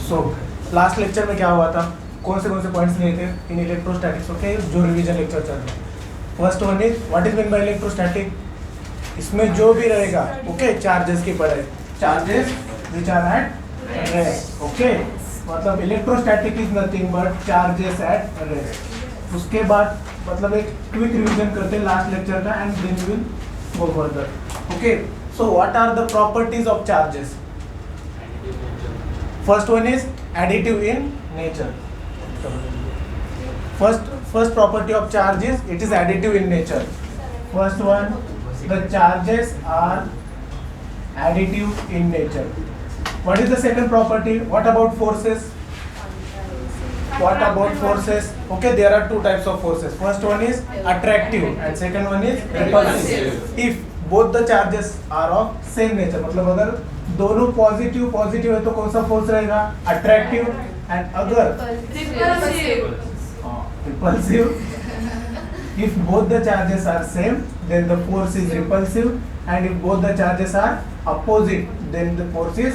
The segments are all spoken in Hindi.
सो लास्ट लेक्चर में क्या हुआ था, कौन से पॉइंट्स लिए थे इन इलेक्ट्रोस्टैटिक्स, ओके, जो रिवीजन लेक्चर चल रहा है। First one is what is mean by electrostatic. इसमें जो भी रहेगा, ओके, चार्जेस की पढ़ाई, charges which are at rest, okay, मतलब electrostatic is nothing but charges at rest. उसके बाद मतलब एक क्विक रिवीजन करते हैं लास्ट लेक्चर का and then we will go further, okay. So what are the properties of charges? First one is additive in nature. First property of charge is it is additive in nature. First one, the charges are additive in nature. What is the second property? What about forces? What about forces? Okay, there are two types of forces. First one is attractive and second one is repulsive. If both the charges are of same nature, मतलब अगर दोनों पॉजिटिव है तो कौन सा फोर्स रहेगा? अट्रैक्टिव। एंड अगर repulsive, if both the charges are same then the force is repulsive and if both the charges are opposite then the force is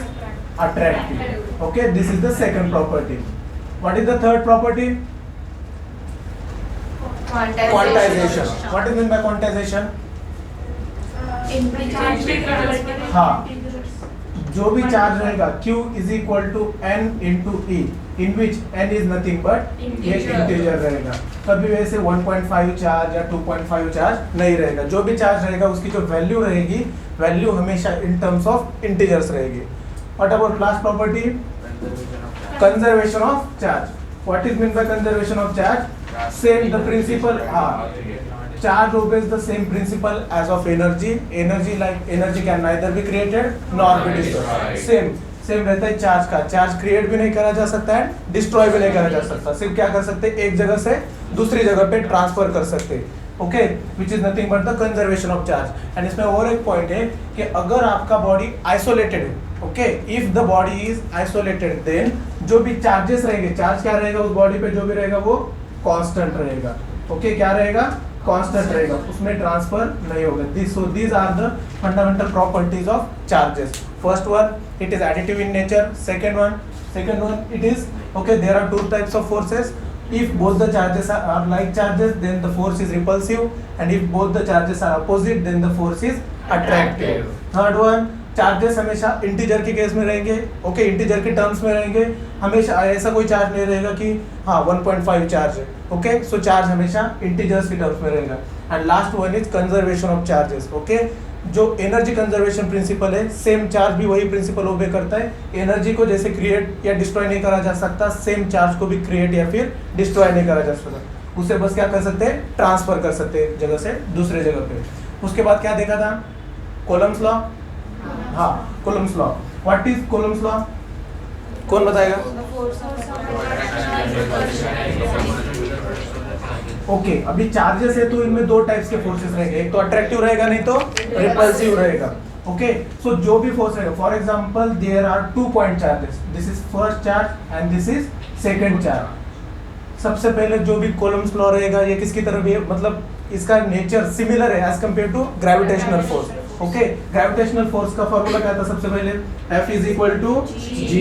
attractive, okay. This is the second property. What is the third property? Quantisation. What is mean by quantisation? हाँ, जो भी चार्ज रहेगा Q is equal to N into E, in which N is nothing but ये इंटीजर रहेगा। कभी वैसे 1.5 चार्ज या 2.5 चार्ज नहीं रहेगा। जो भी चार्ज रहेगा उसकी जो वैल्यू रहेगी, वैल्यू हमेशा इन टर्म्स ऑफ इंटीजर्स रहेगी। What about last property? Conservation of charge. What is mean by conservation of charge? Same the principle, हाँ, charge obeys the same principle as of energy. Energy can neither be created nor be destroyed. Same रहता है चार्ज का। चार्ज क्रिएट भी नहीं करा जा सकता है, डिस्ट्रॉय भी नहीं करा जा सकता। सिर्फ क्या कर सकते हैं, एक जगह से दूसरी जगह पे ट्रांसफर कर सकते हैं, okay, which is nothing but the conservation of charge. And इसमें और एक पॉइंट है कि अगर आपका बॉडी आइसोलेटेड है, okay, if the body is isolated then जो भी चार्जेस रहेंगे, चार्ज क्या रहेगा उस बॉडी पे, जो भी रहेगा वो कांस्टेंट रहेगा, ओके, क्या रहेगा? कांस्टेंट रहेगा, उसमें ट्रांसफर नहीं होगा। These are the fundamental properties of charges. First one, it is additive in nature. Second one, it is, okay, there are two types of forces. If both the charges are like charges, then the force is repulsive, and if both the charges are opposite, then the force is attractive. Third one, charges हमेशा इंटीजर के केस में रहेंगे, ओके, इंटीजर के टर्म्स में रहेंगे। हमेशा ऐसा कोई चार्ज नहीं रहेगा कि हाँ 1.5 चार्ज है, ओके, सो चार्ज हमेशा इंटीजर्स के टर्म्स में रहेगा। And last one is conservation of charges, okay, जो एनर्जी कंजर्वेशन प्रिंसिपल है, सेम चार्ज भी वही प्रिंसिपल ओबे करता है। एनर्जी को जैसे क्रिएट या डिस्ट्रॉय नहीं करा जा सकता, सेम चार्ज को भी क्रिएट या फिर डिस्ट्रॉय नहीं करा जा सकता। उसे बस क्या कर सकते हैं, ट्रांसफर कर सकते हैं एक जगह से दूसरे जगह पे। उसके बाद क्या देखा था, कूलम्ब्स लॉ, हाँ, Coulomb's law. What is Coulomb's law, कौन बताएगा? ओके, अभी चार्जेस है तो इनमें दो टाइप्स के फोर्सेस रहेंगे, एक तो अट्रैक्टिव रहेगा, नहीं तो रिपल्सिव रहेगा, ओके। सो जो भी फोर्स रहेगा, for example there are 2 point charges, this is first charge and this is second charge. सबसे पहले जो भी कूलम्ब्स लॉ रहेगा ये किसकी तरह भी, मतलब इसका नेचर सिमिलर है as compare to gravitational force, okay. Gravitational force का फॉर्मूला क्या था सबसे पहले? F is equal to G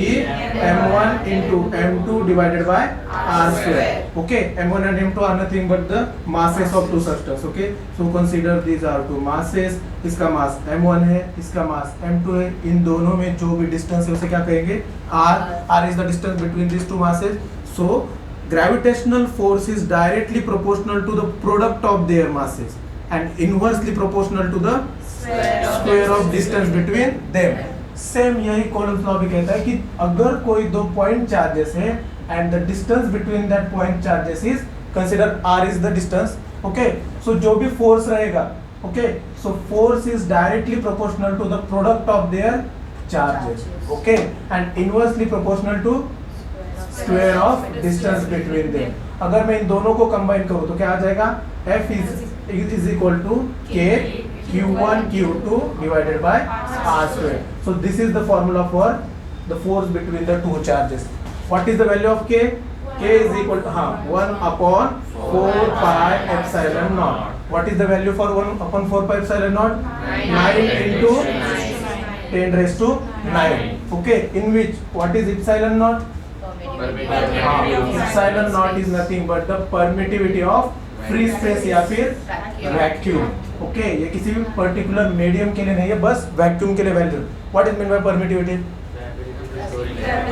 m1 into m2 divided by r square, okay. m1 and m2 are nothing but the masses of two substance, okay. So consider these are two masses, इसका मास m1 है, इसका मास m2 है। इन दोनों में जो भी डिस्टेंस है उसे क्या कहेंगे? r is the distance between these two masses. So gravitational force is directly proportional to the product of their masses and inversely proportional to the square of distance between them. Same यही कूलम्ब्स लॉ भी कहता है कि अगर कोई दो पॉइंट चार्जेस है and the distance between that point charges is consider r is the distance, okay, so जो भी force रहेगा, okay, so force is directly proportional to the product of their charges, okay, and inversely proportional to square of distance between them. अगर मैं इन दोनों को कंबाइन करूँ तो क्या आ जाएगा? F is equal to K Q1 Q2 divided by R square. So this is the formula for the force between the two charges. What is the value of K? K is equal to 1 upon 4 pi epsilon naught. What is the value for 1 upon 4 pi epsilon naught? 9 into 10 raised to 9. Okay, in which what is epsilon naught? Epsilon not is nothing but the permittivity of free space या फिर वैक्यूम। ओके, ये किसी भी पर्टिकुलर मीडियम के लिए नहीं है, बस वैक्यूम के लिए value. What is mean by permittivity?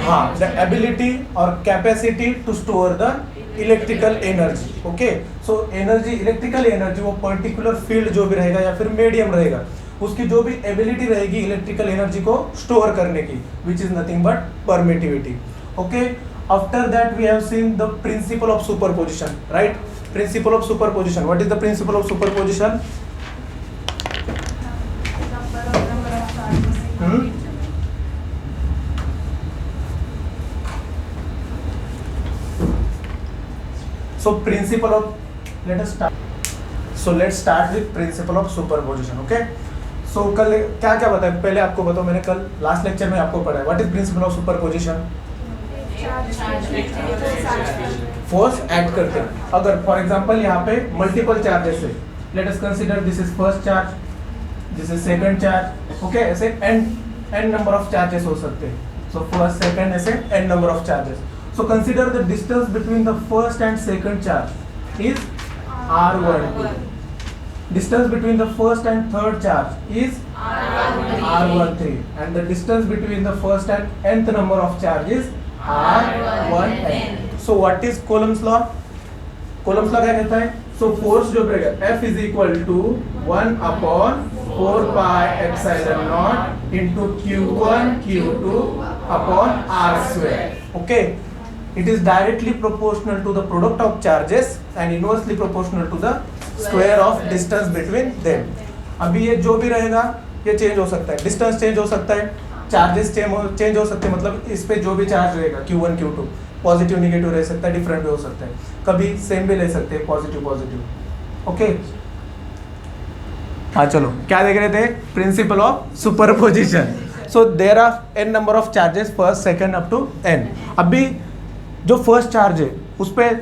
हाँ, द एबिलिटी और capacity to store the electrical energy. Okay, so energy, electrical energy, वो पर्टिकुलर फील्ड जो भी रहेगा या फिर मीडियम रहेगा, उसकी जो भी एबिलिटी रहेगी इलेक्ट्रिकल एनर्जी को स्टोर करने की, which is nothing but permittivity. Okay, after that we have seen the principle of superposition, right? Principle of superposition, what is the principle of superposition? So principle of, let's start with principle of superposition. Okay, so कल क्या क्या बताया, पहले आपको बताओ, मैंने कल लास्ट लेक्चर में आपको पढ़ाया what is principal of superposition. Force add करते हैं। अगर फॉर एग्जांपल यहाँ पे मल्टीपल चार्जेस है, late us consider this is first charge, this is second charge. Okay, ऐसे n नंबर ऑफ चार्जेस हो सकते हैं। सो फर्स्ट सेकंड ऐसे n number of charges. So consider the distance between the first and second charge is r12. Distance between the first and third charge is r13, and the distance between the first and nth number of charge is r1n. So what is Coulomb's law? Coulomb's law क्या कहता है? So force जो रहेगा F is equal to 1 upon 4 pi epsilon naught into Q1 Q2 upon r square. Okay. It is directly proportional to the product of charges and inversely proportional to the square of distance between them. अभी ये जो भी रहेगा ये चेंज हो सकता है, डिस्टेंस चेंज हो सकता है, चार्जेस चेंज हो सकते हैं, मतलब इस पे जो भी चार्ज रहेगा Q1 Q2 पॉजिटिव निगेटिव रह सकता है, डिफरेंट भी हो सकता है, कभी सेम भी ले सकते हैं, पॉजिटिव पॉजिटिव। ओके, हाँ चलो क्या देख रहे थे? Principle of superposition. So there are n number of charges, first second up to n। अभी जो फर्स्ट चार्ज है उस पर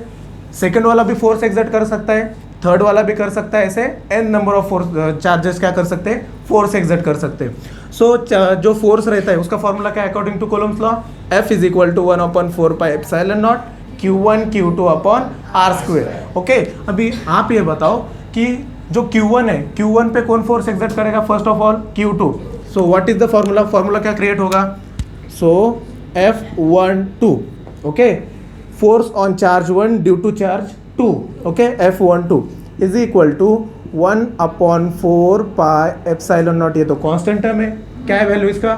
सेकेंड वाला भी फोर्स एक्सर्ट कर सकता है, थर्ड वाला भी कर सकता है, ऐसे n number of force charges क्या कर सकते हैं? फोर्स एक्सर्ट कर सकते हैं। सो जो फोर्स रहता है उसका फॉर्मूला क्या है according to Coulomb's law? F is equal to 1/4 pi epsilon naught Q1 Q2 upon r square. Okay, अभी आप ये बताओ कि जो Q1 है, Q1 पे कौन फोर्स एक्सर्ट करेगा? First of all Q2। So what is the formula? Formula क्या क्रिएट होगा? सो F12, okay, force on charge 1 due to charge 2, okay, F12 is equal to 1/4 pi epsilon naught, ये तो कांस्टेंट टर्म है, क्या है वैल्यू इसका?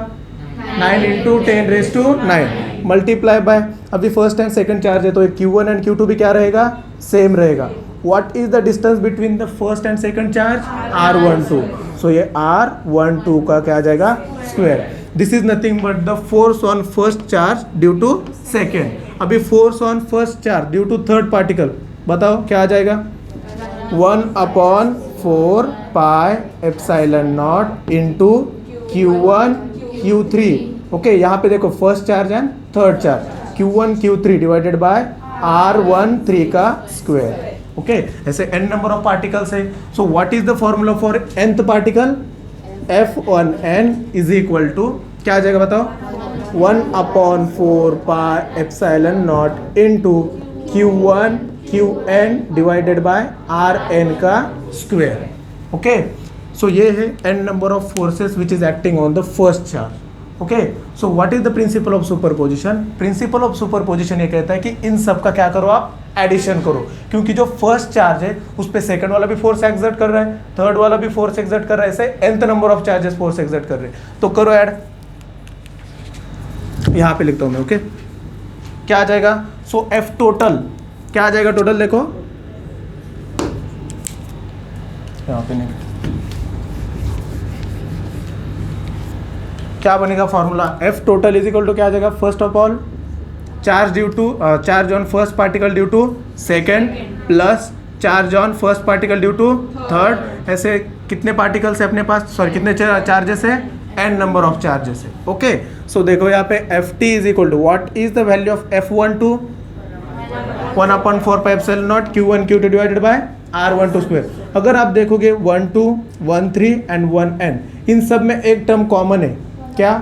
9 into 10⁹ मल्टीप्लाई बाय, अभी फर्स्ट एंड सेकंड चार्ज है तो Q1 एंड Q2 भी क्या रहेगा? सेम रहेगा। What is the distance between the first and second charge? R12। So ये R12 का क्या आ जाएगा? Square. This is nothing but the force on first charge due to second. अभी force on first charge due to third particle, बताओ क्या आ जाएगा? 1/4 pi epsilon naught into Q1 Q3। Okay, यहाँ पे देखो first charge and third charge, Q1 Q3 divided by R13 का स्क्वायर। ओके, ऐसे n नंबर ऑफ पार्टिकल्स है। So what is the formula for nth particle? F1n is equal to क्या आ जाएगा बताओ? 1/4 pi epsilon naught into Q1 Qn divided by Rn का स्क्वायर। ओके, सो ये है n number of forces which is acting on the first charge. Okay, so what is the principle of superposition? Principle of superposition ये कहता है कि इन सब का क्या करो आप? एडिशन करो, क्योंकि जो फर्स्ट चार्ज है उस पे सेकंड वाला भी फोर्स एक्सर्ट कर रहा है, थर्ड वाला भी फोर्स एक्सर्ट कर रहा है, ऐसे nth number of charges force exert कर रहे हैं, तो करो ऐड। यहाँ पे लिखता हूँ मैं। ओके, क्या आ जाएगा? सो F टोटल क्या आ जाएगा? टोटल देखो यहाँ पे, नहीं क्या बनेगा formula? F total is equal to क्या आ जाएगा? First of all charge due to charge on first particle due to second plus charge on first particle due to third. ऐसे कितने पार्टिकल्स है अपने पास? सॉरी, कितने चार्जेस है? n नंबर ऑफ चार्जेस है। ओके, सो देखो यहाँ पे Ft is equal to what is the value of F12? 1/4 pi epsilon naught Q1 Q2 divided bye R12 square. अगर आप देखोगे 1 2 1 3 एंड 1n, इन सब में एक टर्म कॉमन है, क्या?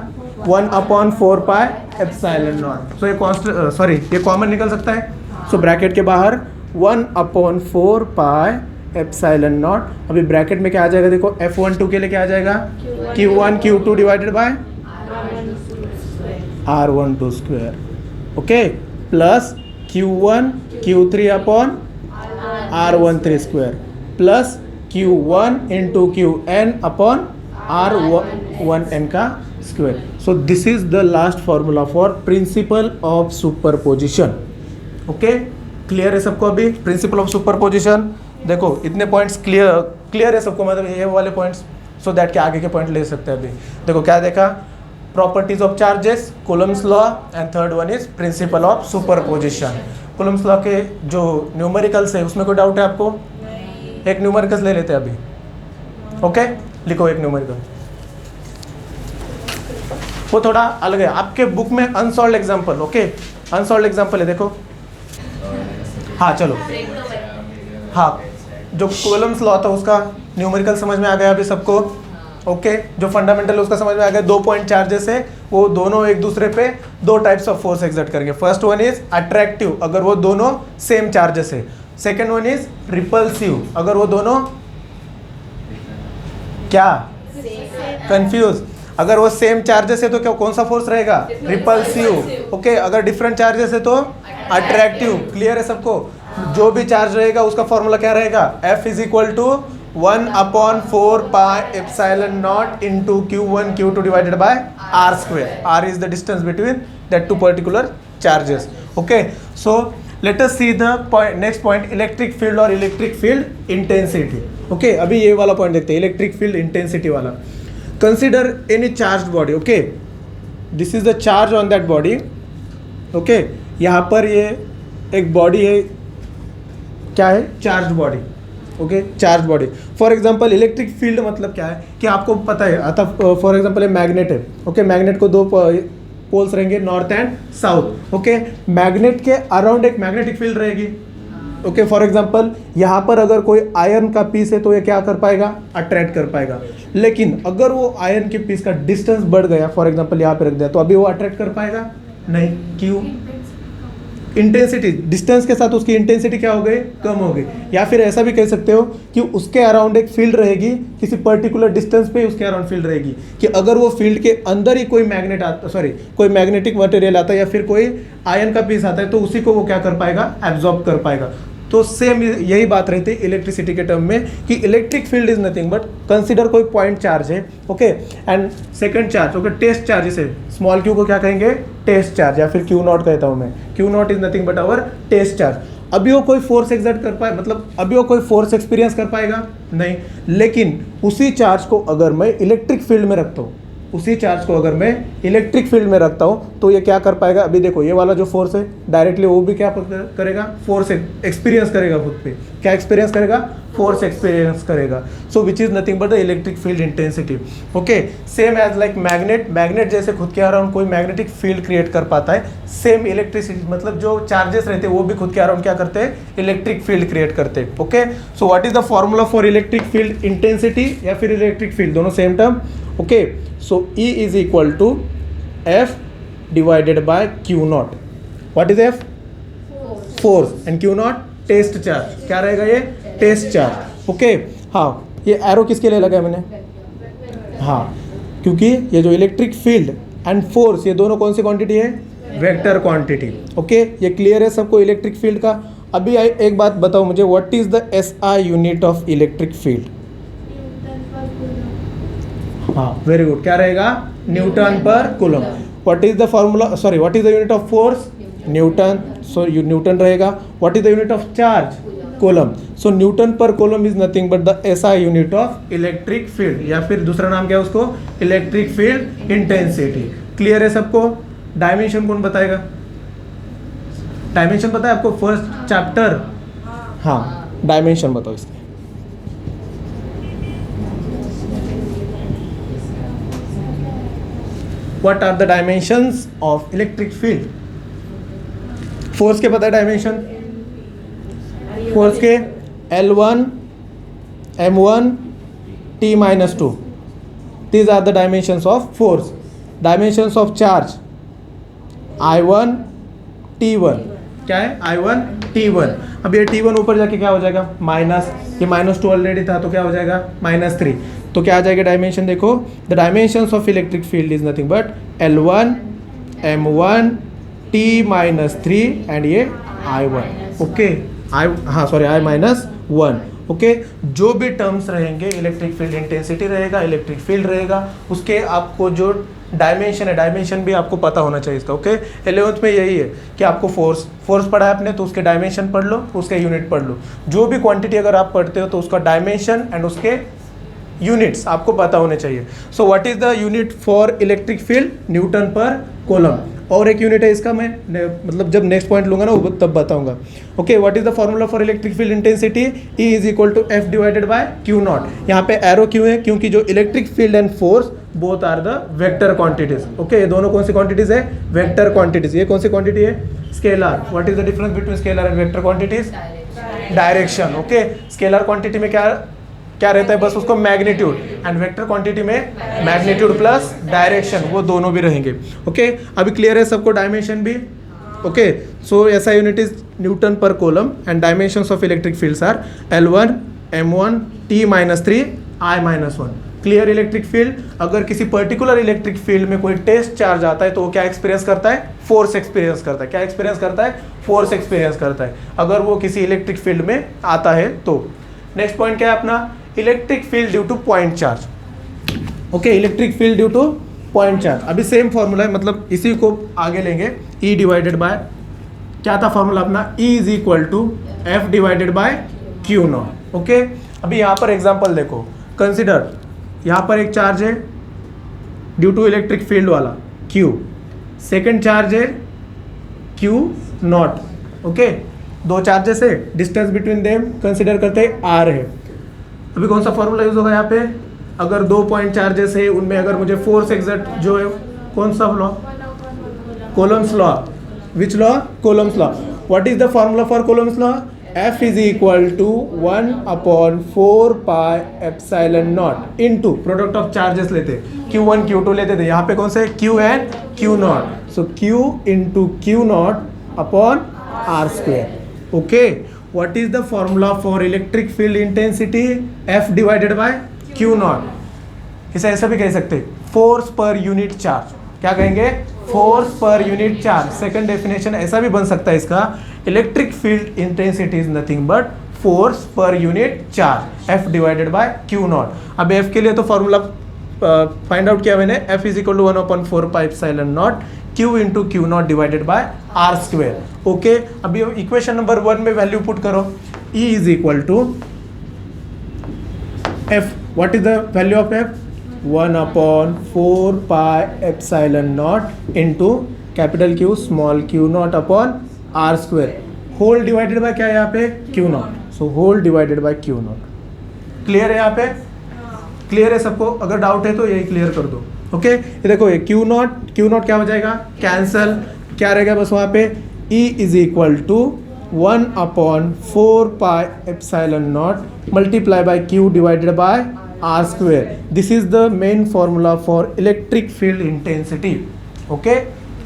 1/4πε0। सो ये कॉन्स्टेंट सॉरी ये कॉमन निकल सकता है। सो ब्रैकेट के बाहर 1/4πε0। अभी ब्रैकेट में क्या आ जाएगा, देखो F12 के लिए क्या आ जाएगा, Q1 Q2 divided bye R12 square, okay, plus Q1 Q3 upon R13 square plus Q1 into Qn upon R1n का square. So this is the last formula for principal of superposition. Okay, clear है सबको? अभी प्रिंसिपल ऑफ सुपरपोजिशन देखो, इतने पॉइंट्स क्लियर है सबको, मतलब ये वाले पॉइंट्स, सो दैट के आगे के पॉइंट ले सकते हैं। अभी देखो क्या देखा, properties of charges, Coulomb's law, and third one is principal of superposition. Coulomb's law के जो न्यूमेरिकल्स है उसमें कोई डाउट है आपको? एक न्यूमेरिकल्स ले लेते हैं अभी, ओके, लिखो एक न्यूमेरिकल, वो थोड़ा अलग है आपके बुक में, unsolved example, okay, unsolved example है, देखो, हाँ चलो, हाँ, जो कूलम्स लॉ था उसका न्यूमेरिकल समझ में आ गया अभी सबको, ओके, जो फंडामेंटल है उसका समझ में आ गया। 2 पॉइंट चार्जेस है, वो दोनों एक दूसरे पे 2 टाइप्स ऑफ फोर्स एक्सर्ट करेंगे। फर्स्ट वन इज अट्रैक्टिव, अगर वो दोनों सेम चार्जेस है। सेकेंड वन इज रिपल्सिव, अगर वो दोनों क्या, कंफ्यूज, अगर वो सेम चार्जेस है तो क्या, कौन सा फोर्स रहेगा, रिपल्सिव, ओके, अगर डिफरेंट चार्जेस है तो अट्रैक्टिव। क्लियर है सबको? जो भी चार्ज रहेगा उसका फॉर्मूला क्या रहेगा, F is equal to 1/4πε0 into Q1 Q2 divided by R square. R is the distance between that 2 particular charges, okay. So let us see the next point, electric field और इलेक्ट्रिक फील्ड इंटेंसिटी, ओके। अभी ये वाला पॉइंट देखते हैं, इलेक्ट्रिक फील्ड इंटेंसिटी वाला। Consider any charge body, okay, this is the charge on that body, okay. यहाँ पर ये एक बॉडी है, क्या है, charge body, okay, charge body. For example electric field मतलब क्या है कि आपको पता है, अतः फॉर एग्जांपल ये मैग्नेट है, ओके, मैग्नेट को 2 पोल्स रहेंगे, north and south, okay. Magnet के अराउंड एक मैग्नेटिक फील्ड रहेगी, ओके। फॉर एग्जांपल यहाँ पर अगर कोई आयरन का पीस है तो ये क्या कर पाएगा, अट्रैक्ट कर पाएगा। लेकिन अगर वो आयरन के पीस का डिस्टेंस बढ़ गया, फॉर एग्जांपल यहाँ पे रख दिया, तो अभी वो अट्रैक्ट कर पाएगा नहीं, क्यों, इंटेंसिटी, डिस्टेंस के साथ उसकी इंटेंसिटी क्या हो गई, कम हो गई। या फिर ऐसा भी कह सकते हो कि उसके अराउंड एक फील्ड रहेगी, किसी पर्टिकुलर डिस्टेंस पे उसके अराउंड फील्ड रहेगी, कि अगर वो फील्ड के अंदर ही कोई मैग्नेट आता, सॉरी कोई मैग्नेटिक मटेरियल आता है या फिर कोई आयन का पीस आता है, तो उसी को वो क्या कर पाएगा, एब्जॉर्ब कर पाएगा। तो सेम यही बात रहती है इलेक्ट्रिसिटी के टर्म में कि electric field is nothing but, consider कोई पॉइंट चार्ज है, okay, and second charge, okay, test charge, इसे स्मॉल क्यू को क्या कहेंगे, टेस्ट चार्ज, या फिर Q0 कहता हूँ मैं। Q0 is nothing but our test charge. अभी वो कोई फोर्स एक्सर्ट कर पाए, मतलब अभी वो कोई फोर्स एक्सपीरियंस कर पाएगा नहीं, लेकिन उसी चार्ज को अगर मैं इलेक्ट्रिक फील्ड में रखता हूँ, उसी चार्ज को अगर मैं इलेक्ट्रिक फील्ड में रखता हूँ तो ये क्या कर पाएगा, अभी देखो ये वाला जो फोर्स है डायरेक्टली वो भी क्या करेगा, फोर्स एक्सपीरियंस करेगा खुद पे, क्या एक्सपीरियंस करेगा, फोर्स एक्सपीरियंस करेगा। So which is nothing but the electric field intensity, okay. Same as like magnet, magnet जैसे खुद के अराउंड कोई मैग्नेटिक फील्ड क्रिएट कर पाता है, सेम इलेक्ट्रिसिटी, मतलब जो चार्जेस रहते हैं वो भी खुद के अराउंड क्या करते हैं, इलेक्ट्रिक फील्ड क्रिएट करते हैं, okay. So what is the formula for electric field intensity या फिर इलेक्ट्रिक फील्ड, दोनों same term, okay. So E is equal to F divided by Q0. What is F? Force. And Q0 test charge, क्या रहेगा ये, टेस्ट चार्ज, ओके। हाँ, ये एरो किसके लिए लगाया मैंने, हाँ, क्योंकि ये जो इलेक्ट्रिक फील्ड एंड फोर्स ये दोनों कौन सी क्वांटिटी है, वेक्टर क्वांटिटी, ओके। ये क्लियर है सबको इलेक्ट्रिक फील्ड का। अभी एक बात बताओ मुझे, what is the SI unit of electric field, हाँ, वेरी गुड, क्या रहेगा, newton per coulomb. What is the formula, sorry what is the unit of force, newton, so newton रहेगा। What is the unit of charge, coulomb. So newton per coulomb is nothing but the SI unit of electric field, या फिर दूसरा नाम क्या है उसको, इलेक्ट्रिक फील्ड इंटेंसिटी। क्लियर है सबको? डायमेंशन कौन बताएगा, डायमेंशन पता है आपको, फर्स्ट चैप्टर, हाँ, डायमेंशन बताओ इसके। What are the dimensions of electric field? Force के पता है डायमेंशन, फोर्स के L1, M1, T-2, these are the dimensions of force, dimensions of charge I1 T1, क्या है I1 T1। अब ये T1 ऊपर जाके क्या हो जाएगा माइनस, ये -2 ऑलरेडी था तो क्या हो जाएगा -3, तो क्या आ जाएगा डायमेंशन देखो, the dimensions of electric field is nothing but L1 M1 T-3 and ये I1, ओके I-1, ओके। जो भी टर्म्स रहेंगे, इलेक्ट्रिक फील्ड इंटेंसिटी रहेगा, इलेक्ट्रिक फील्ड रहेगा, उसके आपको जो डायमेंशन है, डायमेंशन भी आपको पता होना चाहिए इसका, ओके। 11th में यही है कि आपको फोर्स पढ़ा है आपने तो उसके डायमेंशन पढ़ लो, उसके यूनिट पढ़ लो। जो भी क्वांटिटी अगर आप पढ़ते हो तो उसका डायमेंशन एंड उसके यूनिट्स आपको पता होने चाहिए। सो what is the unit for electric field, newton per coulomb. और एक यूनिट है इसका, मैं मतलब जब नेक्स्ट पॉइंट लूंगा ना वो तब बताऊंगा, okay. What is the formula for electric field intensity, E is equal to F divided by Q naught. यहाँ पे एरो क्यों है, क्योंकि जो electric field and force both are the vector quantities, okay. ये दोनों कौन सी क्वांटिटीज है, वेक्टर क्वांटिटीज। ये कौन सी क्वांटिटी है, scalar. What is the difference between scalar and vector quantities, direction, okay. Scalar quantity में क्या रहता है, बस उसको मैग्नीट्यूड, एंड वेक्टर क्वांटिटी में मैग्नीट्यूड प्लस डायरेक्शन, वो दोनों भी रहेंगे, ओके। अभी क्लियर है सबको डायमेंशन भी, ओके। सो ऐसा unit is newton per coulomb and dimensions of electric fields are L1 M1 T-3 I-1। Clear electric field, अगर किसी पर्टिकुलर इलेक्ट्रिक फील्ड में कोई टेस्ट चार्ज आता है तो वो क्या एक्सपीरियंस करता है, फोर्स एक्सपीरियंस करता है। क्या एक्सपीरियंस करता है, फोर्स एक्सपीरियंस करता है, अगर वो किसी इलेक्ट्रिक फील्ड में आता है तो। नेक्स्ट पॉइंट क्या है अपना, electric field due to point charge, okay. Electric field due to point charge, अभी सेम फॉर्मूला है, मतलब इसी को आगे लेंगे। E डिवाइडेड बाय, क्या था फॉर्मूला अपना, E is equal to F divided by Q naught, okay. अभी यहाँ पर एग्जांपल देखो, कंसिडर यहाँ पर एक चार्ज है ड्यू टू इलेक्ट्रिक फील्ड वाला Q, सेकेंड चार्ज है Q नॉट, ओके। दो चार्जेस है, डिस्टेंस बिटवीन देम कंसिडर करते हैं R है। अभी कौन सा फॉर्मूला यूज होगा यहाँ पे, अगर 2 पॉइंट चार्जेस है उनमें अगर मुझे फोर्स एग्जर्ट जो है, कौन सा law, Coulomb's law. Which law, Coulomb's law. What is the formula for Coulomb's law, F is equal to 1/4 pi epsilon naught into product of charges लेते, Q1 Q2 लेते थे, यहाँ पे कौन से Q and Q naught, so Q into Q naught upon R square, okay. What is the formula for electric field intensity, F divided by Q not. इसे ऐसा भी कह सकते, फोर्स पर यूनिट चार्ज, क्या कहेंगे, force per unit charge. Second definition ऐसा भी बन सकता है इसका, electric field intensity is nothing but force per unit charge, F divided by Q not. अब F के लिए तो फॉर्मूला फाइंड आउट किया मैंने, F is equal to 1/4 pi epsilon naught Q into Q naught divided by R square, okay. अभी इक्वेशन नंबर 1 में वैल्यू पुट करो, E is equal to F, what is the value of F, 1/4 pi epsilon naught into capital Q small Q naught upon R square, whole divided by क्या है यहाँ पे, Q naught, so whole divided by Q naught. Clear है यहाँ पे, क्लियर है सबको, अगर डाउट है तो यही क्लियर कर दो, ओके। ये देखो ये Q नॉट क्या हो जाएगा, कैंसल, क्या रहेगा बस वहाँ पे, E is equal to 1/4 pi epsilon naught multiply by Q divided by R square. This is the main formula for electric field intensity, okay.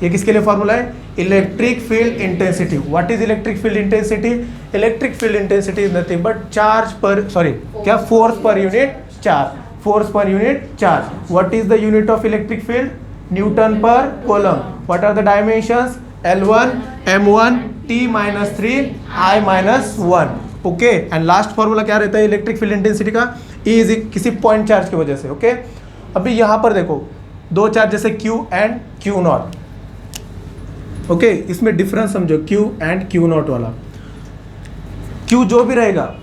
ये किसके लिए फॉर्मूला है, electric field intensity. What is electric field intensity, electric field intensity is nothing but charge per, sorry क्या, force per unit charge, force per unit charge. What is the unit of electric field, newton per coulomb. What are the dimensions, L1 M1 T-3 I-1, okay. And last formula क्या रहता है इलेक्ट्रिक फील्ड इंटेंसिटी का, E इज किसी पॉइंट चार्ज की वजह से, ओके। अभी यहाँ पर देखो दो चार्ज जैसे Q and Q naught, okay. इसमें डिफरेंस समझो, Q एंड Q नॉट वाला, Q जो भी रहेगा,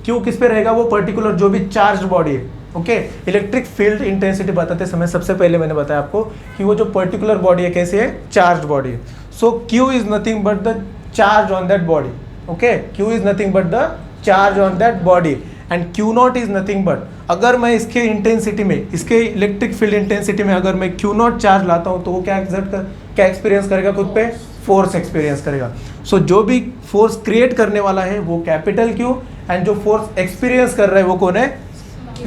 Q किस पे रहेगा, वो पर्टिकुलर जो भी चार्ज बॉडी है, ओके। इलेक्ट्रिक फील्ड इंटेंसिटी बताते समय सबसे पहले मैंने बताया आपको कि वो जो पर्टिकुलर बॉडी है कैसी है, चार्ज बॉडी है। सो Q is nothing but the charge on that body, okay. Q is nothing but the charge on that body and Q not is nothing but, अगर मैं इसके इंटेंसिटी में, इसके इलेक्ट्रिक फील्ड इंटेंसिटी में अगर मैं Q नॉट चार्ज लाता हूँ तो वो क्या एक्सपीरियंस करेगा खुद पे, फोर्स एक्सपीरियंस करेगा। सो जो भी फोर्स क्रिएट करने वाला है वो कैपिटल Q एंड जो फोर्स एक्सपीरियंस कर रहा है वो कौन है,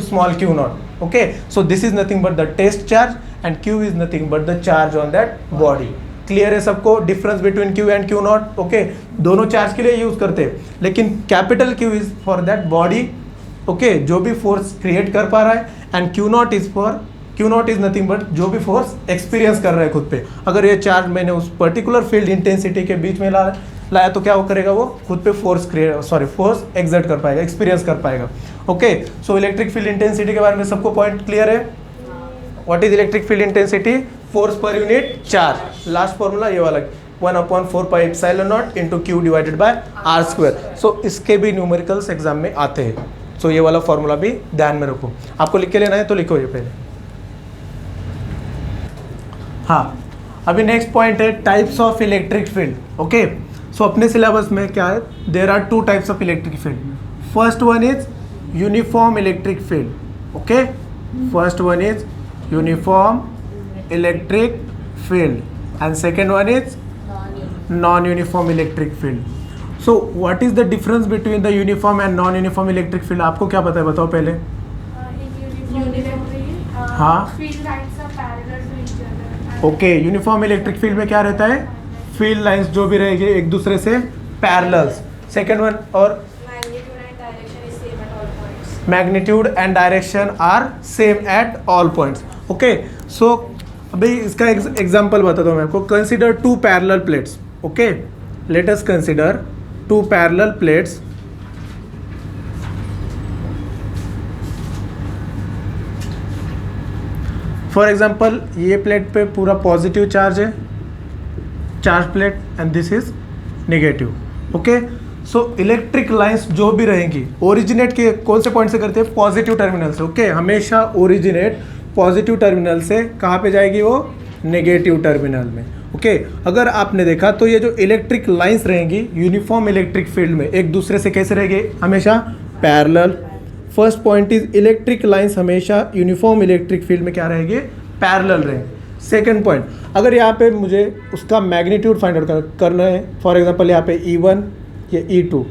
small Q not, okay. So this is nothing but the test charge and Q is nothing but the charge on that body. Clear है सबको difference between Q and Q naught? Okay, दोनों चार्ज के लिए यूज करते हैं, लेकिन capital Q is for that body, okay, जो भी फोर्स क्रिएट कर पा रहा है, and Q not is nothing but जो भी फोर्स एक्सपीरियंस कर रहा है खुद पे। अगर ये चार्ज मैंने उस पर्टिकुलर फील्ड इंटेंसिटी के बीच में लाया तो क्या वो करेगा, वो खुद पे फोर्स एक्सर्ट कर पाएगा, एक्सपीरियंस कर पाएगा। Okay, so electric field intensity के बारे में सबको पॉइंट क्लियर है? What is electric field intensity? Force per unit charge. Last formula ये वाला 1/4πε0 into Q divided by r²। So इसके भी न्यूमेरिकल्स एग्जाम में आते हैं, सो ये वाला फॉर्मूला भी ध्यान में रखो। आपको लिख के लेना है तो लिखो ये पहले। हाँ, अभी नेक्स्ट पॉइंट है types of electric field. Okay, so अपने सिलेबस में क्या है, there are 2 types of electric field. First one is uniform electric field. Okay, first one is uniform electric field and second one is non uniform electric field. So what is the difference between the uniform and non uniform electric field? आपको क्या पता है, बताओ पहले। हाँ, ओके, यूनिफॉर्म इलेक्ट्रिक फील्ड में क्या रहता है, फील्ड लाइंस जो भी रहेगी एक दूसरे से पैरेलल्स। सेकंड वन, और magnitude and direction are same at all points. Okay, so अभी इसका एग्जांपल बताता हूँ मैं आपको। Consider 2 parallel plates. Okay, let us consider 2 parallel plates. For example, ये प्लेट पे पूरा पॉजिटिव चार्ज है, charge plate, and this is negative. Okay, so electric lines जो भी रहेंगी ओरिजिनेट के कौन से पॉइंट से करते हैं, पॉजिटिव टर्मिनल से। ओके, हमेशा ओरिजिनेट पॉजिटिव टर्मिनल से कहाँ पे जाएगी, वो नेगेटिव टर्मिनल में। ओके, अगर आपने देखा तो ये जो इलेक्ट्रिक लाइंस रहेंगी यूनिफॉर्म इलेक्ट्रिक फील्ड में एक दूसरे से कैसे रहेंगे, हमेशा parallel. First point is electric lines हमेशा यूनिफॉर्म इलेक्ट्रिक फील्ड में क्या रहेंगे, पैरेलल रहेंगे। सेकंड पॉइंट, अगर यहाँ पे मुझे उसका मैग्नीट्यूड फाइंड आउट करना है, फॉर एग्जांपल यहाँ पे E1 या E2,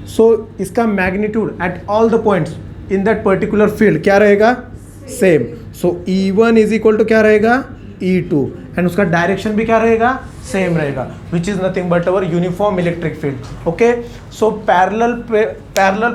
सो इसका magnitude at all the points in that particular field क्या रहेगा, same. So E1 is equal to क्या रहेगा, E2, एंड उसका डायरेक्शन भी क्या रहेगा, सेम रहेगा, विच is nothing but our uniform electric field. Okay, so parallel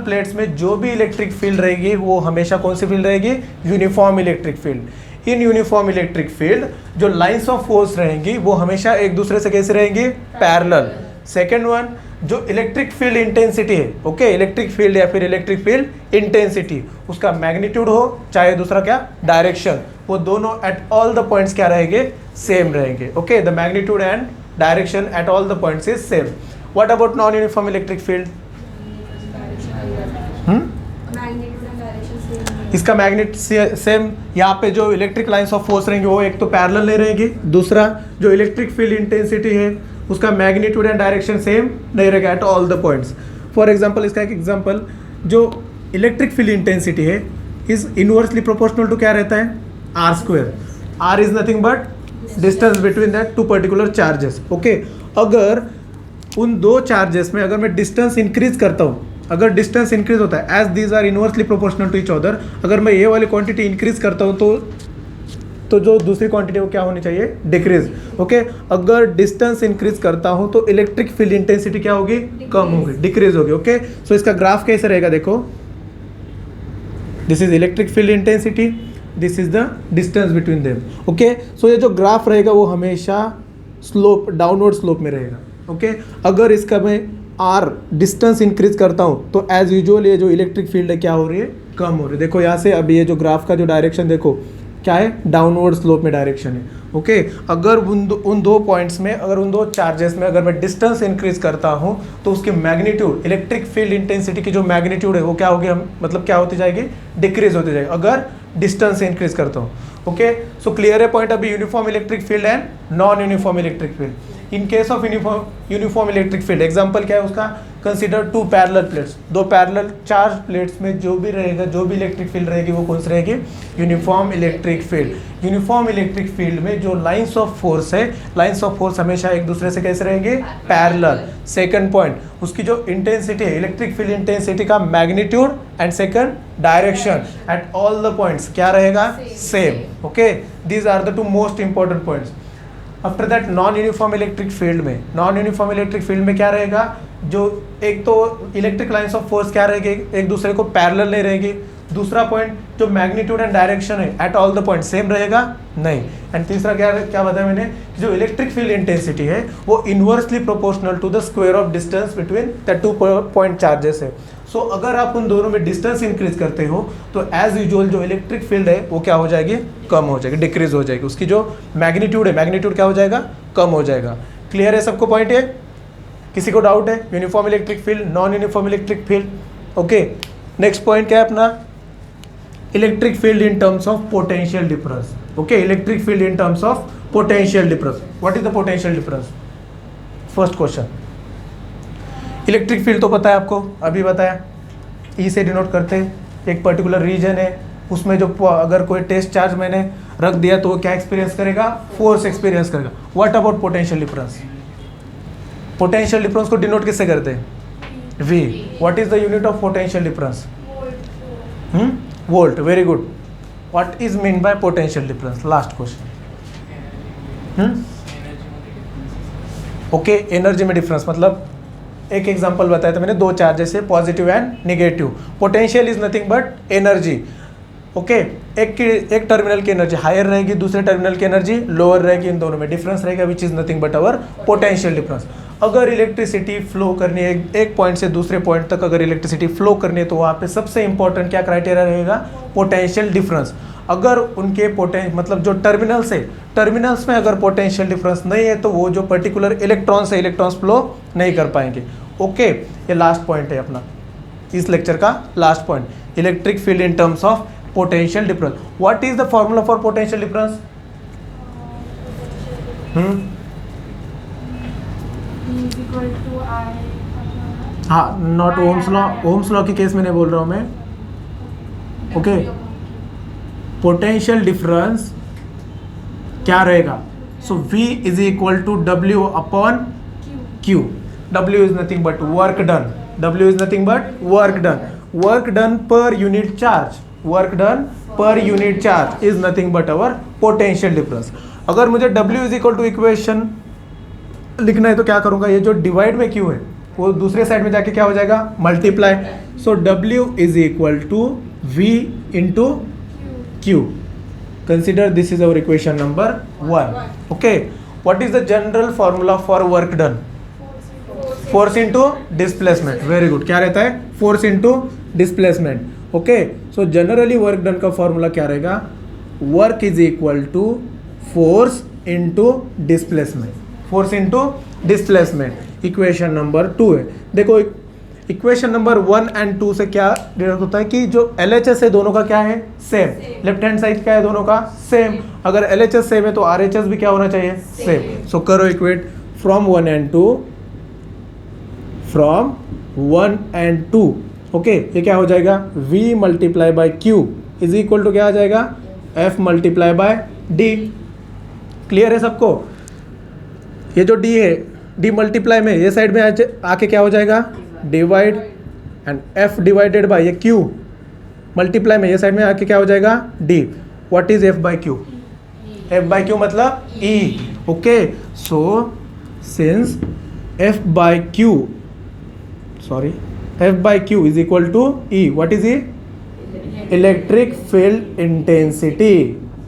plates में जो भी इलेक्ट्रिक फील्ड रहेगी वो हमेशा कौन सी फील्ड रहेगी, uniform electric field. In uniform electric field जो लाइंस ऑफ फोर्स रहेंगी वो हमेशा एक दूसरे से कैसे रहेंगी, पैरेलल। सेकेंड वन, जो इलेक्ट्रिक फील्ड इंटेंसिटी है, ओके, इलेक्ट्रिक फील्ड या फिर इलेक्ट्रिक फील्ड इंटेंसिटी, उसका मैग्नीट्यूड हो चाहे दूसरा क्या डायरेक्शन, वो दोनों एट ऑल द पॉइंट्स क्या रहेंगे, सेम रहेंगे। Okay, the magnitude and direction at all the points is same. What about non uniform electric field? इसका मैग्नेट सेम, यहाँ पे जो इलेक्ट्रिक लाइंस ऑफ फोर्स रहेंगे वो एक तो पैरेलल नहीं रहेंगी, दूसरा जो इलेक्ट्रिक फील्ड इंटेंसिटी है उसका मैग्नीट्यूड एंड डायरेक्शन सेम नहीं रहेगा eight all the points. For example, इसका एक एग्जांपल, जो इलेक्ट्रिक फील्ड इंटेंसिटी है इज इनवर्सली प्रोपोर्शनल टू क्या रहता है, r²। r is nothing but distance between that 2 particular charges. Okay, अगर उन 2 चार्जेस में अगर मैं डिस्टेंस इंक्रीज करता हूँ, अगर डिस्टेंस इंक्रीज होता है as these are inversely proportional to each other, अगर मैं ये वाली क्वांटिटी इंक्रीज करता हूँ तो जो दूसरी क्वांटिटी वो क्या होनी चाहिए, डिक्रीज। ओके, अगर डिस्टेंस इंक्रीज करता हूँ तो इलेक्ट्रिक फील्ड इंटेंसिटी क्या होगी, कम होगी, डिक्रीज होगी। ओके, सो इसका ग्राफ कैसे रहेगा, देखो, this is electric field intensity, this is the distance between them. Okay, so ये जो ग्राफ रहेगा वो हमेशा स्लोप, डाउनवर्ड स्लोप में रहेगा। ओके, अगर इसका मैं आर डिस्टेंस इंक्रीज करता हूँ तो एज यूजुअल ये जो इलेक्ट्रिक फील्ड है क्या हो रही है, कम हो रही है। देखो यहाँ से अब ये जो ग्राफ का जो डायरेक्शन देखो क्या है, डाउनवर्ड स्लोप में डायरेक्शन है। ओके, अगर उन दो पॉइंट्स में, अगर उन 2 चार्जेस में अगर मैं डिस्टेंस इंक्रीज करता हूँ तो उसकी मैग्नीट्यूड, इलेक्ट्रिक फील्ड इंटेंसिटी की जो मैग्नीट्यूड है वो क्या होगी, मतलब क्या होती जाएगी, डिक्रीज होती जाएगी अगर डिस्टेंस इंक्रीज करता हूँ। ओके, सो क्लियर है पॉइंट अभी uniform electric field and non uniform electric field. In case of uniform electric field example क्या है उसका, कंसिडर टू पैरेलल प्लेट्स, दो पैरेलल चार्ज प्लेट्स में जो भी रहेगा, जो भी इलेक्ट्रिक फील्ड रहेगी वो कौन सी रहेगी? Uniform electric field. Uniform electric field में जो लाइंस ऑफ फोर्स है, लाइंस ऑफ फोर्स हमेशा एक दूसरे से कैसे रहेंगे? पैरेलल। सेकंड पॉइंट, उसकी जो इंटेंसिटी है, इलेक्ट्रिक फील्ड इंटेंसिटी का magnitude and second direction at all the points क्या रहेगा? Same. Okay, these are the two most important points. After that non uniform electric field में, नॉन यूनिफॉर्म इलेक्ट्रिक फील्ड में क्या रहेगा? जो एक तो इलेक्ट्रिक लाइंस ऑफ फोर्स क्या रहेगी? एक दूसरे को पैरेलल नहीं रहेगी। दूसरा पॉइंट, जो मैग्नीट्यूड एंड डायरेक्शन है eight all the point same रहेगा नहीं। एंड तीसरा क्या बताया मैंने कि जो इलेक्ट्रिक फील्ड इंटेंसिटी है वो inversely proportional to the square of distance between the two point charges है। सो अगर आप उन दोनों में डिस्टेंस इंक्रीज करते हो तो एज यूजुअल जो इलेक्ट्रिक फील्ड है वो क्या हो जाएगी? कम हो जाएगी, डिक्रीज हो जाएगी। उसकी जो मैग्नीट्यूड है, मैग्नीट्यूड क्या हो जाएगा? कम हो जाएगा। क्लियर है सबको पॉइंट ये? किसी को डाउट है? Uniform electric field, non uniform electric field. Okay, next point क्या है अपना? Electric field in terms of potential difference. Okay, electric field in terms of potential difference. What is the potential difference? First question. Electric field तो पता है आपको, अभी बताया, ई से डिनोट करते हैं, एक पर्टिकुलर रीजन है, उसमें जो अगर कोई टेस्ट चार्ज मैंने रख दिया तो वो क्या एक्सपीरियंस करेगा? फोर्स एक्सपीरियंस करेगा। What about potential difference? Potential difference को डिनोट किससे करते हैं? V। What is the unit of potential difference? Volt. Very good. What is mean bye potential difference? Last question. Okay, energy में डिफरेंस मतलब एक एग्जांपल बताया था मैंने, दो चार्जेस है, positive and negative. Potential is nothing but energy. Okay, एक टर्मिनल की एनर्जी हायर रहेगी, दूसरे टर्मिनल की एनर्जी लोअर रहेगी, इन दोनों में डिफरेंस रहेगा, विच is nothing but our potential difference. अगर इलेक्ट्रिसिटी फ्लो करनी है एक पॉइंट से दूसरे पॉइंट तक, अगर इलेक्ट्रिसिटी फ्लो करनी है तो वहाँ पे सबसे इंपॉर्टेंट क्या क्राइटेरिया रहेगा? Potential difference. अगर उनके मतलब जो टर्मिनल्स है, टर्मिनल्स में अगर पोटेंशियल डिफरेंस नहीं है तो वो जो पर्टिकुलर इलेक्ट्रॉन्स है, इलेक्ट्रॉन्स फ्लो नहीं कर पाएंगे। ओके, ये लास्ट पॉइंट है अपना इस लेक्चर का last point, electric field in terms of potential difference. What is the formula for potential difference? हाँ, not ohm's law, ohm's law की केस में नहीं बोल रहा हूं मैं। ओके, पोटेंशियल डिफरेंस क्या रहेगा? So V is equal to W upon Q। W is nothing but work done, W is nothing but work done, work done per unit charge, work done per unit charge is nothing but our potential difference. अगर मुझे W is equal to equation लिखना है तो क्या करूंगा? ये जो डिवाइड में Q है वो दूसरे साइड में जाके क्या हो जाएगा? Multiply. So W is equal to V into Q। Consider this is our equation number 1। Okay, what is the general formula for work done? Force into displacement. Very good. क्या रहता है? Force into displacement. Okay, so generally work done का फॉर्मूला क्या रहेगा? Work is equal to force into displacement, force into displacement. Equation number 2 है। देखो इक्वेशन नंबर 1 एंड 2 से क्या डिराइव होता है कि जो LHS है दोनों का क्या है? सेम। लेफ्ट हैंड साइड क्या है? दोनों का सेम। अगर LHS सेम है तो RHS भी क्या होना चाहिए? सेम। सो करो equate from 1 and 2, from 1 and 2। Okay, ये क्या हो जाएगा? V multiply by Q is equal to क्या आ जाएगा? F multiply by D। Clear है सबको? ये जो D है, D मल्टीप्लाई में ये साइड में आके क्या हो जाएगा? Divide and F divided by ये Q मल्टीप्लाई में ये साइड में आके क्या हो जाएगा? D। What is F by Q? F by Q मतलब E। Okay, so since F by Q, sorry, F by Q is equal to E। What is E? Electric field intensity.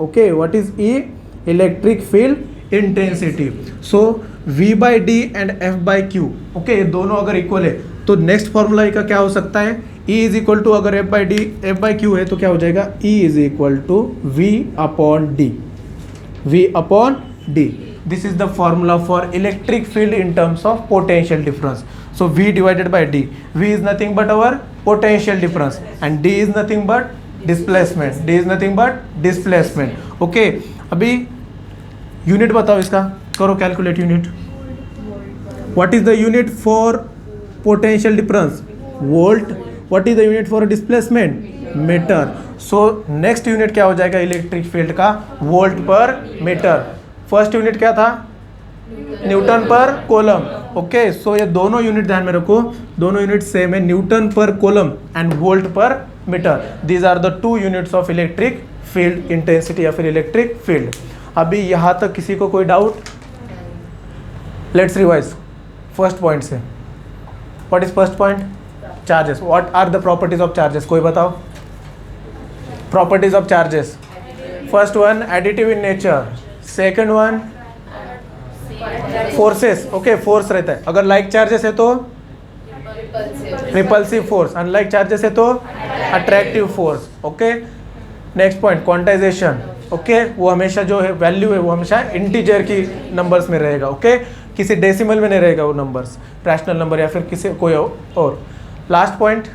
Okay, what is E? Electric field intensity. So V by D and F by Q, okay, ये दोनों अगर इक्वल है तो नेक्स्ट फॉर्मूला का क्या हो सकता है? E इज इक्वल टू, अगर F बाई Q है तो क्या हो जाएगा? E is equal to V upon D, V upon D। This is the formula for electric field in terms of potential difference. So V divided by D, V is nothing but our potential difference and D is nothing but displacement, D is nothing but displacement. Okay, अभी यूनिट बताओ इसका, करो calculate unit. What is the unit for potential difference? Volt. What is the unit for displacement? Metre. So next unit क्या हो जाएगा इलेक्ट्रिक फील्ड का? Volt per metre. First unit क्या था? Newton per kolam. Okay, so ये दोनों यूनिट ध्यान में रखो, दोनों यूनिट सेम है, newton per coulomb and volt per metre. These are the two units of electric field intensity या फिर इलेक्ट्रिक फील्ड. अभी यहाँ तक किसी को कोई doubt? Let's revise first point से. What is first point? Charges. What are the properties of charges? कोई बताओ properties of charges. First one additive in nature, second one forces. Okay, force रहता है. अगर लाइक चार्जेस है तो रिपल्सिव फोर्स, अनलाइक चार्जेस है तो attractive force. Okay, next point quantization. Okay, वो हमेशा जो है वैल्यू है वो हमेशा इंटीजर की नंबर्स में रहेगा. ओके, किसी डेसिमल में नहीं रहेगा वो नंबर्स, रैशनल नंबर या फिर किसी कोई और. Last point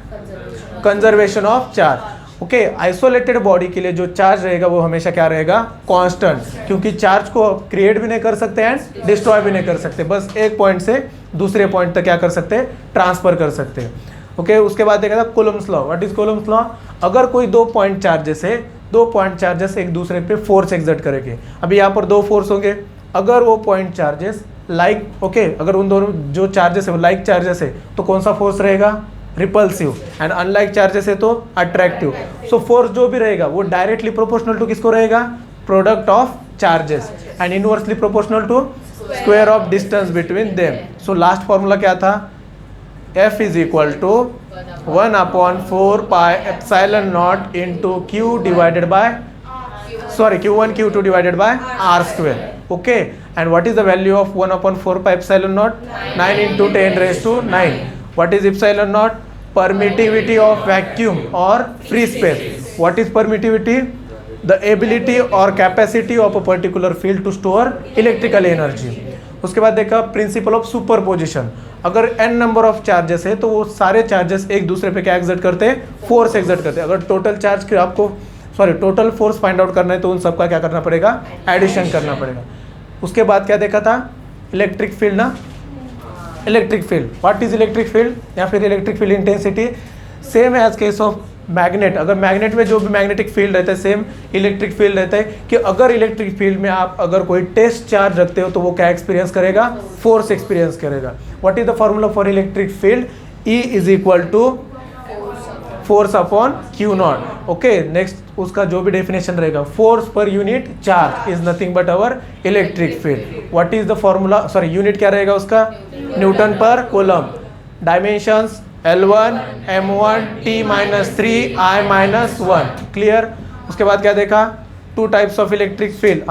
conservation of charge. Okay, isolated body के लिए जो चार्ज रहेगा वो हमेशा क्या रहेगा? कांस्टेंट, क्योंकि चार्ज को क्रिएट भी नहीं कर सकते एंड डिस्ट्रॉय भी नहीं कर सकते, बस एक पॉइंट से दूसरे पॉइंट तक क्या कर सकते हैं? ट्रांसफर कर सकते हैं. ओके, उसके बाद देखा था Coulomb's law. What is Coulomb's law? अगर कोई दो पॉइंट चार्जेस है, दो पॉइंट चार्जेस एक दूसरे पे फोर्स एक्सर्ट करेंगे. अभी यहाँ पर दो फोर्स होंगे. अगर वो पॉइंट चार्जेस लाइक अगर उन दोनों जो चार्जेस है वो लाइक चार्जेस है तो कौन सा फोर्स रहेगा? रिपल्सिव. एंड अनलाइक चार्जेस है तो अट्रैक्टिव. सो फोर्स जो भी रहेगा वो डायरेक्टली प्रोपोर्शनल टू किसको रहेगा? Product of charges and inversely proportional to square of distance between them. So last formula क्या था? F is equal to 1/4 pi epsilon naught into Q divided by Q1 Q2 divided by R square. Okay, and what is the value of 1/4 pi epsilon naught? 9 into 10⁻⁹. What is epsilon naught? Permittivity of vacuum or free space. What is permittivity? The ability or capacity of a particular field to store electrical energy. उसके बाद देखा प्रिंसिपल ऑफ सुपरपोजिशन. अगर n नंबर ऑफ चार्जेस है तो वो सारे चार्जेस एक दूसरे पे क्या एक्सर्ट करते हैं? फोर्स एक्सर्ट करते हैं. अगर टोटल चार्ज के आपको टोटल फोर्स फाइंड आउट करना है तो उन सबका क्या करना पड़ेगा? एडिशन करना पड़ेगा. उसके बाद क्या देखा था? इलेक्ट्रिक फील्ड ना. Electric field, what is electric field या फिर electric field intensity? Same as case of magnet. अगर मैग्नेट में जो भी मैग्नेटिक फील्ड रहता है सेम इलेक्ट्रिक फील्ड रहता है कि अगर इलेक्ट्रिक फील्ड में आप अगर कोई टेस्ट चार्ज रखते हो तो वो क्या एक्सपीरियंस करेगा? फोर्स एक्सपीरियंस करेगा. What is the formula for electric field? E is equal to force upon Q naught. Okay, next उसका जो भी डेफिनेशन रहेगा, force per unit charge is nothing but our electric field. What is the formula? Unit क्या रहेगा उसका? Newton per kolam. Dimensions L1 M1 T-3 I-1. Clear. उसके बाद क्या देखा? Two types of electric field.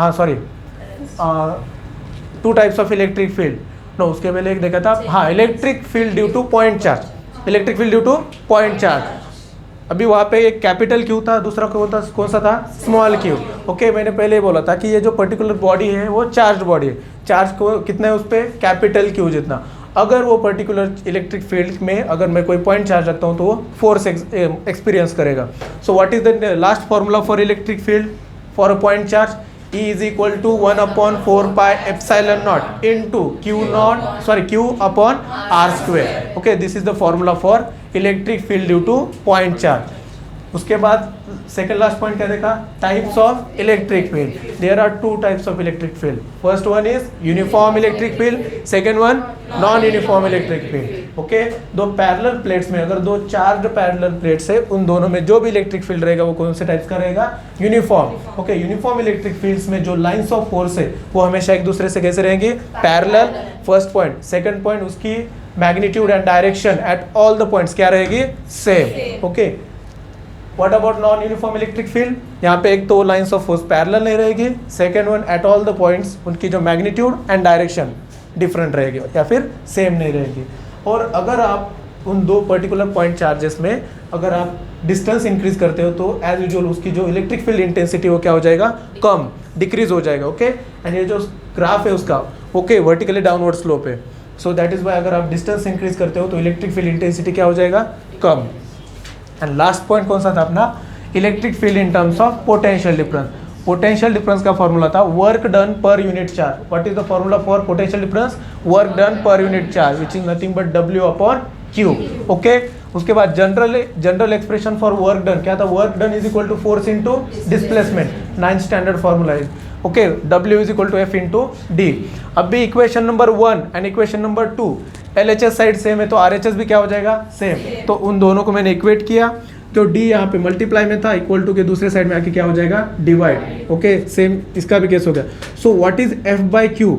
Two types of electric field. No, उसके पहले एक देखा था electric field due to point charge. Electric field due to point charge. अभी वहाँ पे एक कैपिटल क्यू था, दूसरा कौन सा था? Small Q. ओके, मैंने पहले ही बोला था कि ये जो पर्टिकुलर बॉडी है वो चार्ज बॉडी है. चार्ज को कितना है उस पर? कैपिटल क्यू जितना. अगर वो पर्टिकुलर इलेक्ट्रिक फील्ड में अगर मैं कोई पॉइंट चार्ज रखता हूँ तो वो फोर्स एक्सपीरियंस करेगा. सो what is the last formula for electric field for a point charge? E is equal to 1/4 pi epsilon naught into Q upon R square. Okay, this is the formula for electric field due to point charge. उसके बाद सेकंड लास्ट पॉइंट क्या देखा? Types of electric field. There are two types of electric field. First one is uniform electric field, second one non uniform electric field. Okay, दो पैरेलल प्लेट्स में अगर दो चार्ज पैरेलल प्लेट्स है उन दोनों में जो भी इलेक्ट्रिक फील्ड रहेगा वो कौन से टाइप्स का रहेगा? Uniform. Okay, uniform electric fields में जो लाइंस ऑफ फोर्स है वो हमेशा एक दूसरे से कैसे रहेंगी? Parallel. First point. Second point, उसकी magnitude and direction at all the points क्या रहेगी? Same. Okay, what about non uniform electric field? यहाँ पे एक तो लाइंस ऑफ फोर्स पैरेलल नहीं रहेगी, second one eight all the points उनकी जो मैग्नीट्यूड एंड डायरेक्शन डिफरेंट रहेगी या फिर सेम नहीं रहेगी. और अगर आप उन दो पर्टिकुलर पॉइंट चार्जेस में अगर आप डिस्टेंस इंक्रीज करते हो तो एज यूजुअल उसकी जो इलेक्ट्रिक फील्ड इंटेंसिटी वो क्या हो जाएगा? कम, डिक्रीज हो जाएगा. ओके, एंड ये जो ग्राफ है उसका वर्टिकली डाउनवर्ड स्लोप है. सो दैट इज वाई अगर आप डिस्टेंस इंक्रीज करते हो तो इलेक्ट्रिक फील्ड इंटेंसिटी क्या हो जाएगा? कम. एंड लास्ट पॉइंट कौन सा था अपना? Electric field in terms of potential difference. Potential difference का फॉर्मूला था work done per unit charge. What is the formula for potential difference? Work done per unit charge which is nothing but W upon Q, okay. उसके बाद general expression for work done क्या था, work done is equal to force into displacement, 9th standard formula है, okay. W is equal to F into D. अब भी equation number 1 and equation number 2 LHS side same है तो RHS भी क्या हो जाएगा, सेम, तो उन दोनों को मैंने इक्वेट किया, तो D यहाँ पे मल्टीप्लाई में था, इक्वल टू के दूसरे साइड में आके क्या हो जाएगा, डिवाइड, ओके। सेम इसका भी केस हो गया। So what is F by Q,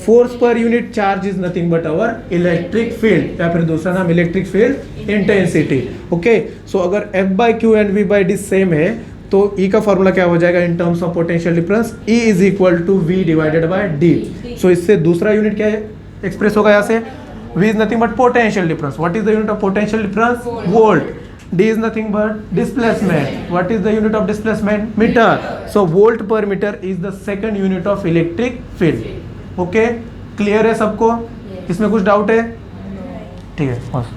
force per unit charge is nothing but our electric field, या फिर दूसरा नाम electric field intensity, okay. So अगर F by Q and V by D same है तो E का फॉर्मूला क्या हो जाएगा in terms of potential difference, E is equal to V divided by D। So इससे दूसरा यूनिट क्या एक्सप्रेस होगा यहाँ से, V is nothing but potential difference, what is the unit of potential difference, volt. D is nothing but displacement. What is the unit of displacement? Meter. So volt per meter is the second unit of electric field. Okay? Clear है सबको? इसमें कुछ डाउट है? ठीक है, बस।